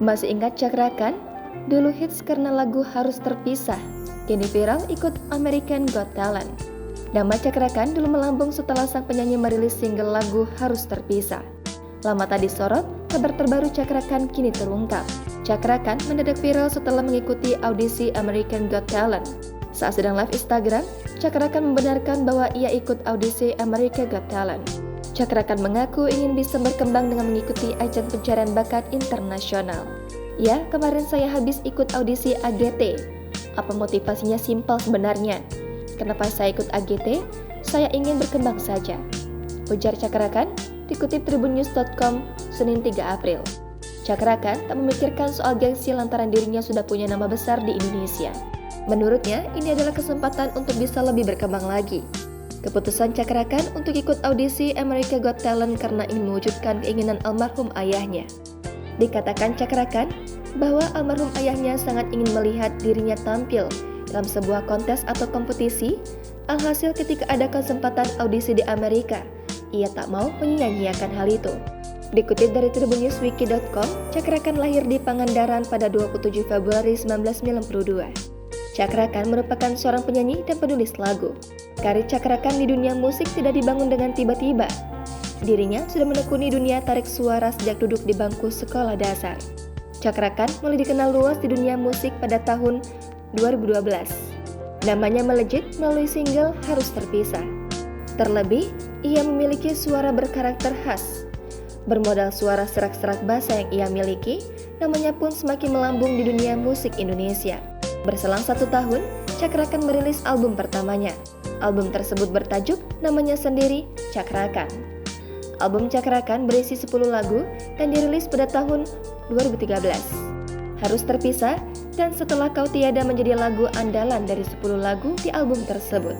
Masih ingat Cakrakan? Dulu hits karena lagu Harus Terpisah. Kini viral ikut American Got Talent. Nama Cakrakan dulu melambung setelah sang penyanyi merilis single lagu Harus Terpisah. Lama tak disorot, kabar terbaru Cakrakan kini terungkap. Cakrakan mendadak viral setelah mengikuti audisi American Got Talent. Saat sedang live Instagram, Cakrakan membenarkan bahwa ia ikut audisi American Got Talent. Cakrakan mengaku ingin bisa berkembang dengan mengikuti ajang pencarian bakat internasional. Ya, kemarin saya habis ikut audisi AGT. Apa motivasinya? Simpel sebenarnya. Kenapa saya ikut AGT? Saya ingin berkembang saja, ujar Cakrakan, dikutip tribunnews.com Senin 3 April. Cakrakan tak memikirkan soal gengsi lantaran dirinya sudah punya nama besar di Indonesia. Menurutnya, ini adalah kesempatan untuk bisa lebih berkembang lagi. Keputusan Cakrakan untuk ikut audisi America Got Talent karena ingin mewujudkan keinginan almarhum ayahnya. Dikatakan Cakrakan bahwa almarhum ayahnya sangat ingin melihat dirinya tampil dalam sebuah kontes atau kompetisi. Alhasil ketika ada kesempatan audisi di Amerika, ia tak mau menyia-nyiakan hal itu. Dikutip dari tribunnewswiki.com, Cakrakan lahir di Pangandaran pada 27 Februari 1992. Cakrakan merupakan seorang penyanyi dan penulis lagu. Karir Cakrakan di dunia musik tidak dibangun dengan tiba-tiba. Dirinya sudah menekuni dunia tarik suara sejak duduk di bangku sekolah dasar. Cakrakan mulai dikenal luas di dunia musik pada tahun 2012. Namanya melejit melalui single Harus Terpisah. Terlebih, ia memiliki suara berkarakter khas. Bermodal suara serak-serak basa yang ia miliki, namanya pun semakin melambung di dunia musik Indonesia. Berselang 1 tahun, Cakrakan merilis album pertamanya. Album tersebut bertajuk namanya sendiri, Cakrakan. Album Cakrakan berisi 10 lagu dan dirilis pada tahun 2013. Harus Terpisah dan Setelah Kau Tiada menjadi lagu andalan dari 10 lagu di album tersebut.